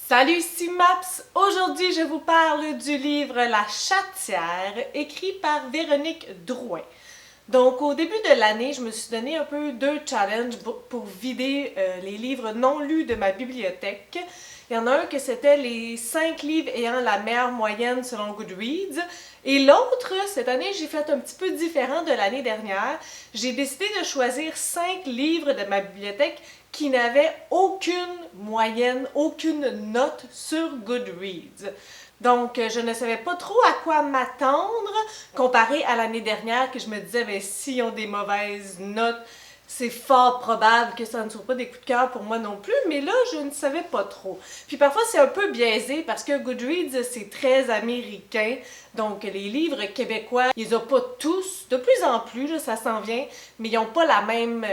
Salut, ici Maps! Aujourd'hui, je vous parle du livre La Chatière, écrit par Véronique Drouin. Donc, au début de l'année, je me suis donné un peu deux challenges pour vider les livres non lus de ma bibliothèque. Il y en a un que c'était les 5 livres ayant la meilleure moyenne selon Goodreads. Et l'autre, cette année, j'ai fait un petit peu différent de l'année dernière. J'ai décidé de choisir 5 livres de ma bibliothèque qui n'avaient aucune moyenne, aucune note sur Goodreads. Donc, je ne savais pas trop à quoi m'attendre comparé à l'année dernière que je me disais, ben, s'ils ont des mauvaises notes, c'est fort probable que ça ne soit pas des coups de cœur pour moi non plus, mais là, je ne savais pas trop. Puis parfois, c'est un peu biaisé parce que Goodreads, c'est très américain. Donc, les livres québécois, ils ont pas tous, de plus en plus, là, ça s'en vient, mais ils n'ont pas la même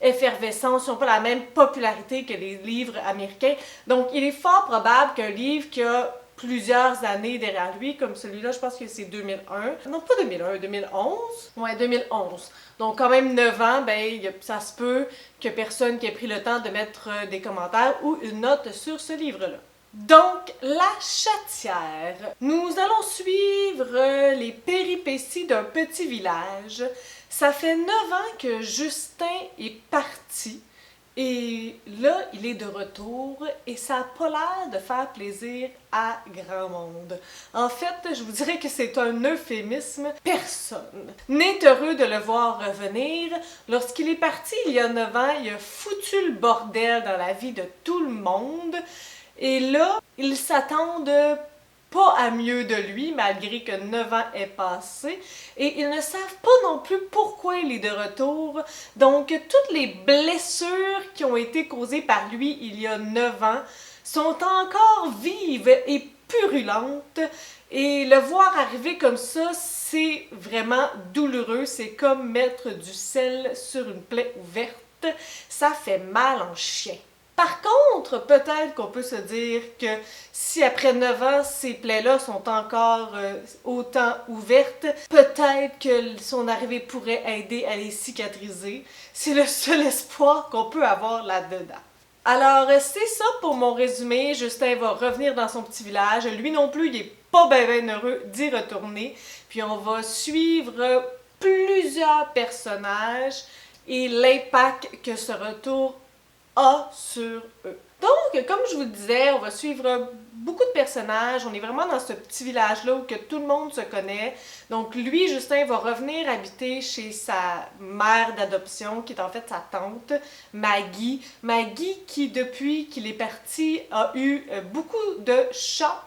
effervescence, ils n'ont pas la même popularité que les livres américains. Donc, il est fort probable qu'un livre qui a plusieurs années derrière lui, comme celui-là, je pense que c'est 2001. Non, pas 2001, 2011. Ouais, 2011. Donc, quand même 9 ans, ben, ça se peut que personne qui ait pris le temps de mettre des commentaires ou une note sur ce livre-là. Donc, La Chatière. Nous allons suivre les péripéties d'un petit village. Ça fait 9 ans que Justin est parti. Et là, il est de retour et ça n'a pas l'air de faire plaisir à grand monde. En fait, je vous dirais que c'est un euphémisme. Personne n'est heureux de le voir revenir. Lorsqu'il est parti il y a 9 ans, il a foutu le bordel dans la vie de tout le monde. Et là, ils s'attendent pas à mieux de lui, malgré que 9 ans est passé. Et ils ne savent pas non plus pourquoi il est de retour. Donc, toutes les blessures qui ont été causées par lui il y a 9 ans sont encore vives et purulentes. Et le voir arriver comme ça, c'est vraiment douloureux. C'est comme mettre du sel sur une plaie ouverte. Ça fait mal en chien. Par contre, peut-être qu'on peut se dire que si après 9 ans, ces plaies-là sont encore autant ouvertes, peut-être que son arrivée pourrait aider à les cicatriser. C'est le seul espoir qu'on peut avoir là-dedans. Alors, c'est ça pour mon résumé. Justin va revenir dans son petit village. Lui non plus, il est pas bien heureux d'y retourner. Puis on va suivre plusieurs personnages et l'impact que ce retour a sur eux. Donc, comme je vous le disais, on va suivre beaucoup de personnages. On est vraiment dans ce petit village-là où que tout le monde se connaît. Donc, lui, Justin, va revenir habiter chez sa mère d'adoption, qui est en fait sa tante, Maggie. Maggie, qui, depuis qu'il est parti, a eu beaucoup de chats.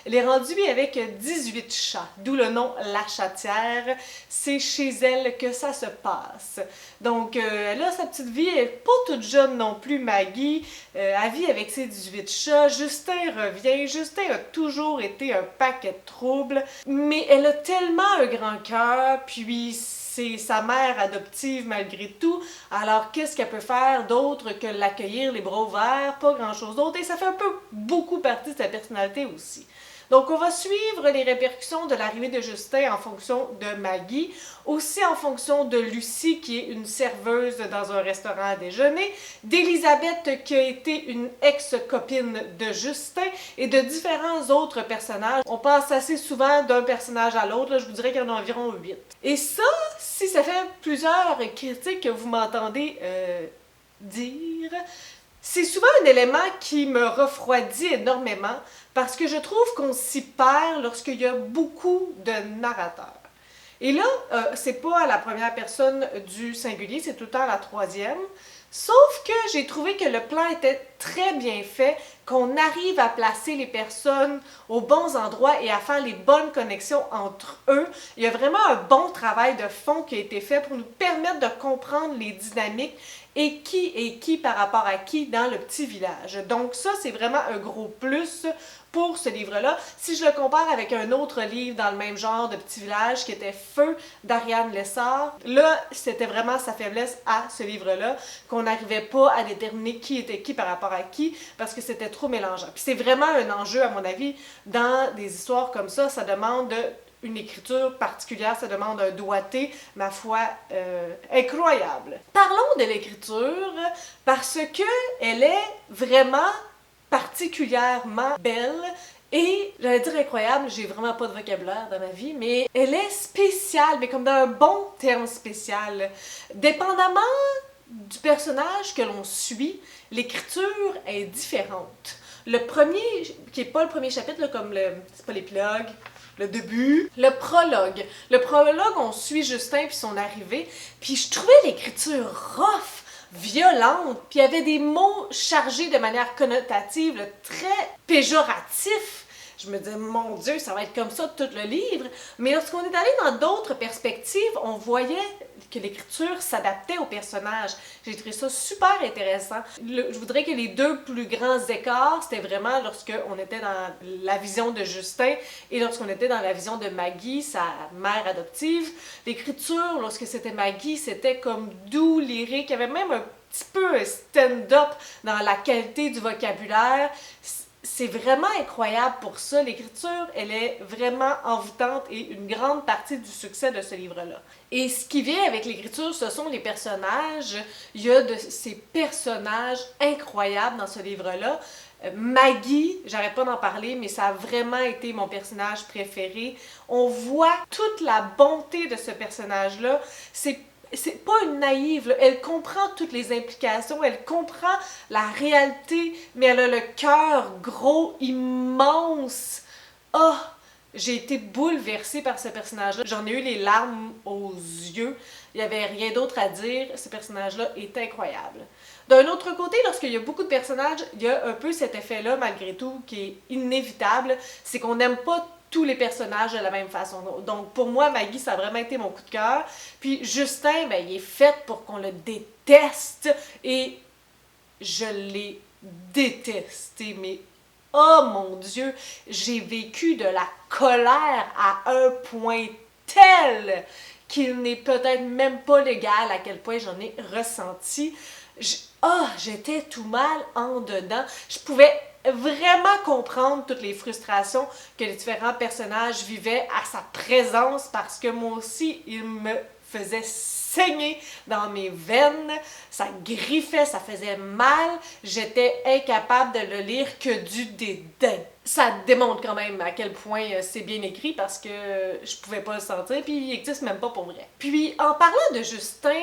Elle est rendue avec 18 chats, d'où le nom La Chatière. C'est chez elle que ça se passe. Donc, elle a sa petite vie. Elle n'est pas toute jeune non plus, Maggie. Elle vit avec ses 18 chats. Justin revient. Justin a toujours été un paquet de troubles. Mais elle a tellement un grand cœur. Puis, c'est sa mère adoptive malgré tout. Alors, qu'est-ce qu'elle peut faire d'autre que l'accueillir les bras ouverts? Pas grand-chose d'autre. Et ça fait un peu beaucoup partie de sa personnalité aussi. Donc, on va suivre les répercussions de l'arrivée de Justin en fonction de Maggie, aussi en fonction de Lucie, qui est une serveuse dans un restaurant à déjeuner, d'Elisabeth, qui a été une ex-copine de Justin, et de différents autres personnages. On passe assez souvent d'un personnage à l'autre, je vous dirais qu'il y en a environ 8. Et ça, si ça fait plusieurs critiques que vous m'entendez dire, c'est souvent un élément qui me refroidit énormément parce que je trouve qu'on s'y perd lorsqu'il y a beaucoup de narrateurs. Et là, c'est pas à la première personne du singulier, c'est tout le temps à la troisième. Sauf que j'ai trouvé que le plan était très bien fait, qu'on arrive à placer les personnes aux bons endroits et à faire les bonnes connexions entre eux. Il y a vraiment un bon travail de fond qui a été fait pour nous permettre de comprendre les dynamiques et qui par rapport à qui dans le petit village. Donc ça, c'est vraiment un gros plus pour ce livre-là. Si je le compare avec un autre livre dans le même genre de petit village qui était Feu d'Ariane Lessard, là, c'était vraiment sa faiblesse à ce livre-là, qu'on n'arrivait pas à déterminer qui était qui par rapport à qui, parce que c'était trop mélangeant. Puis c'est vraiment un enjeu, à mon avis, dans des histoires comme ça demande une écriture particulière, ça demande un doigté, ma foi, incroyable. Parlons de l'écriture, parce que elle est vraiment particulièrement belle. Et, j'allais dire incroyable, j'ai vraiment pas de vocabulaire dans ma vie, mais elle est spéciale, mais comme dans un bon terme spécial. Dépendamment du personnage que l'on suit, l'écriture est différente. Le premier, qui est pas le premier chapitre, là, comme c'est pas l'épilogue, le début, le prologue. Le prologue, on suit Justin puis son arrivée, puis je trouvais l'écriture rough, violente, puis il y avait des mots chargés de manière connotative, là, très péjoratifs. Je me disais, mon Dieu, ça va être comme ça tout le livre. Mais lorsqu'on est allé dans d'autres perspectives, on voyait que l'écriture s'adaptait aux personnages. J'ai trouvé ça super intéressant. Je voudrais que les deux plus grands écarts, c'était vraiment lorsqu'on était dans la vision de Justin et lorsqu'on était dans la vision de Maggie, sa mère adoptive. L'écriture, lorsque c'était Maggie, c'était comme doux, lyrique. Il y avait même un petit peu un stand-up dans la qualité du vocabulaire. C'est vraiment incroyable pour ça. L'écriture, elle est vraiment envoûtante et une grande partie du succès de ce livre-là. Et ce qui vient avec l'écriture, ce sont les personnages. Il y a de ces personnages incroyables dans ce livre-là. Maggie, j'arrête pas d'en parler, mais ça a vraiment été mon personnage préféré. On voit toute la bonté de ce personnage-là. C'est pas une naïve, là. Elle comprend toutes les implications, elle comprend la réalité, mais elle a le cœur gros, immense. Oh, j'ai été bouleversée par ce personnage-là. J'en ai eu les larmes aux yeux. Il n'y avait rien d'autre à dire. Ce personnage-là est incroyable. D'un autre côté, lorsqu'il y a beaucoup de personnages, il y a un peu cet effet-là, malgré tout, qui est inévitable. C'est qu'on n'aime pas tous les personnages de la même façon. Donc, pour moi, Maggie, ça a vraiment été mon coup de cœur. Puis, Justin, ben, il est fait pour qu'on le déteste. Et je l'ai détesté. Mais, oh mon Dieu, j'ai vécu de la colère à un point tel qu'il n'est peut-être même pas légal à quel point j'en ai ressenti. J'étais tout mal en dedans. Je pouvais vraiment comprendre toutes les frustrations que les différents personnages vivaient à sa présence parce que moi aussi, il me faisait saigner dans mes veines, ça griffait, ça faisait mal, j'étais incapable de le lire que du dédain. Ça démontre quand même à quel point c'est bien écrit parce que je pouvais pas le sentir, puis il n'existe même pas pour vrai. Puis en parlant de Justin,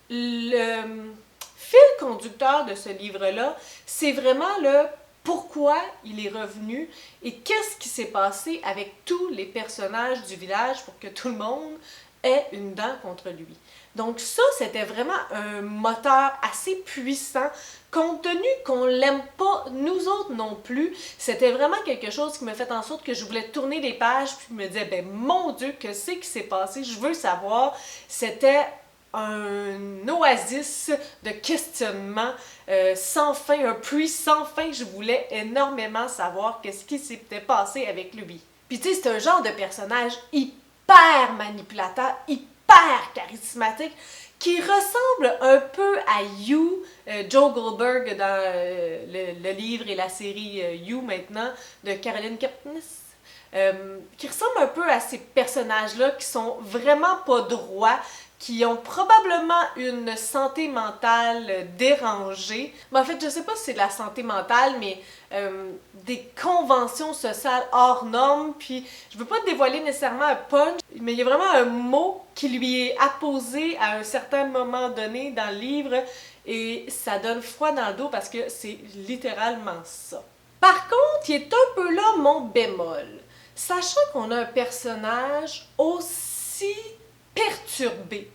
le fil conducteur de ce livre-là, c'est vraiment le pourquoi il est revenu et qu'est-ce qui s'est passé avec tous les personnages du village pour que tout le monde ait une dent contre lui. Donc ça, c'était vraiment un moteur assez puissant, compte tenu qu'on l'aime pas, nous autres non plus. C'était vraiment quelque chose qui me fait en sorte que je voulais tourner les pages puis me disais, ben mon Dieu, que c'est qui s'est passé? Je veux savoir. C'était un oasis de questionnement sans fin, un puits sans fin. Je voulais énormément savoir qu'est-ce qui s'était passé avec lui. Puis tu sais, c'est un genre de personnage hyper manipulateur, hyper charismatique, qui ressemble un peu à You, Joe Goldberg dans le livre et la série You maintenant, de Caroline Kepnes. Qui ressemble un peu à ces personnages-là qui sont vraiment pas droits, qui ont probablement une santé mentale dérangée. Mais en fait, je sais pas si c'est de la santé mentale, mais des conventions sociales hors normes. Puis, je veux pas dévoiler nécessairement un punch, mais il y a vraiment un mot qui lui est apposé à un certain moment donné dans le livre, et ça donne froid dans le dos parce que c'est littéralement ça. Par contre, il est un peu là mon bémol. Sachant qu'on a un personnage aussi perturbé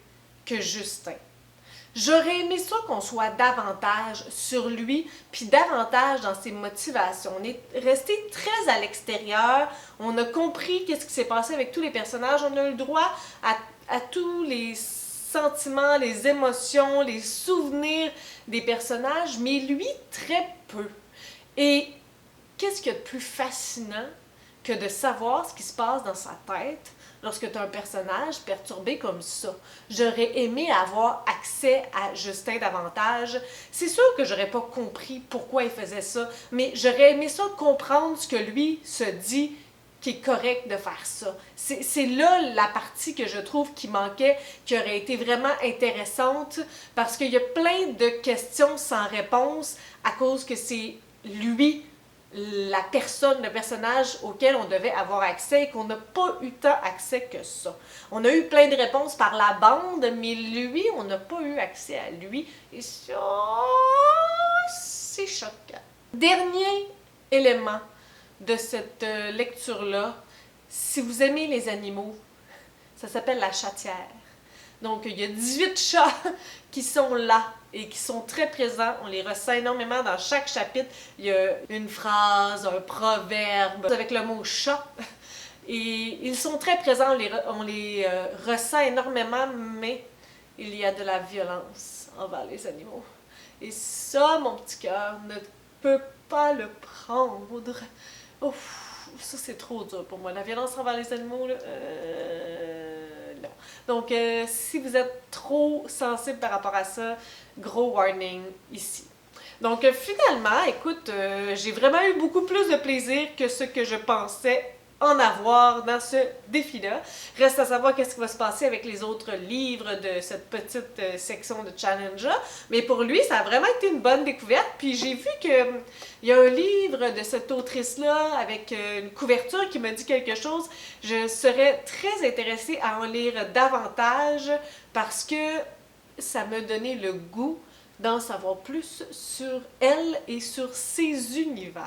que Justin, j'aurais aimé ça qu'on soit davantage sur lui, puis davantage dans ses motivations. On est resté très à l'extérieur, on a compris qu'est-ce qui s'est passé avec tous les personnages, on a eu le droit à tous les sentiments, les émotions, les souvenirs des personnages, mais lui, très peu. Et qu'est-ce qu'il y a de plus fascinant que de savoir ce qui se passe dans sa tête lorsque tu as un personnage perturbé comme ça? J'aurais aimé avoir accès à Justin davantage. C'est sûr que j'aurais pas compris pourquoi il faisait ça, mais j'aurais aimé ça comprendre ce que lui se dit qui est correct de faire ça. C'est là la partie que je trouve qui manquait, qui aurait été vraiment intéressante, parce qu'il y a plein de questions sans réponse à cause que c'est lui la personne, le personnage auquel on devait avoir accès et qu'on n'a pas eu tant accès que ça. On a eu plein de réponses par la bande, mais lui, on n'a pas eu accès à lui. Et ça, c'est choquant. Dernier élément de cette lecture-là, si vous aimez les animaux, ça s'appelle la chatière. Donc, il y a 18 chats qui sont là et qui sont très présents. On les ressent énormément dans chaque chapitre. Il y a une phrase, un proverbe avec le mot chat. Et ils sont très présents, on les ressent énormément, mais il y a de la violence envers les animaux. Et ça, mon petit cœur ne peut pas le prendre. Ouf, ça c'est trop dur pour moi. La violence envers les animaux, là, non. Donc, si vous êtes trop sensible par rapport à ça, gros warning ici. Donc, finalement, écoute, j'ai vraiment eu beaucoup plus de plaisir que ce que je pensais en avoir dans ce défi-là. Reste à savoir qu'est-ce qui va se passer avec les autres livres de cette petite section de challenge-là. Mais pour lui, ça a vraiment été une bonne découverte. Puis j'ai vu qu'il y a un livre de cette autrice-là avec une couverture qui me dit quelque chose. Je serais très intéressée à en lire davantage parce que ça me donnait le goût d'en savoir plus sur elle et sur ses univers.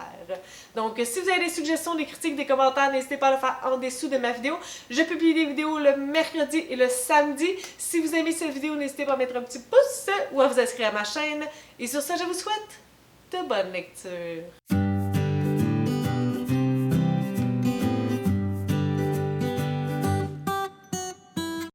Donc, si vous avez des suggestions, des critiques, des commentaires, n'hésitez pas à le faire en dessous de ma vidéo. Je publie des vidéos le mercredi et le samedi. Si vous aimez cette vidéo, n'hésitez pas à mettre un petit pouce ou à vous inscrire à ma chaîne. Et sur ça, je vous souhaite de bonnes lectures.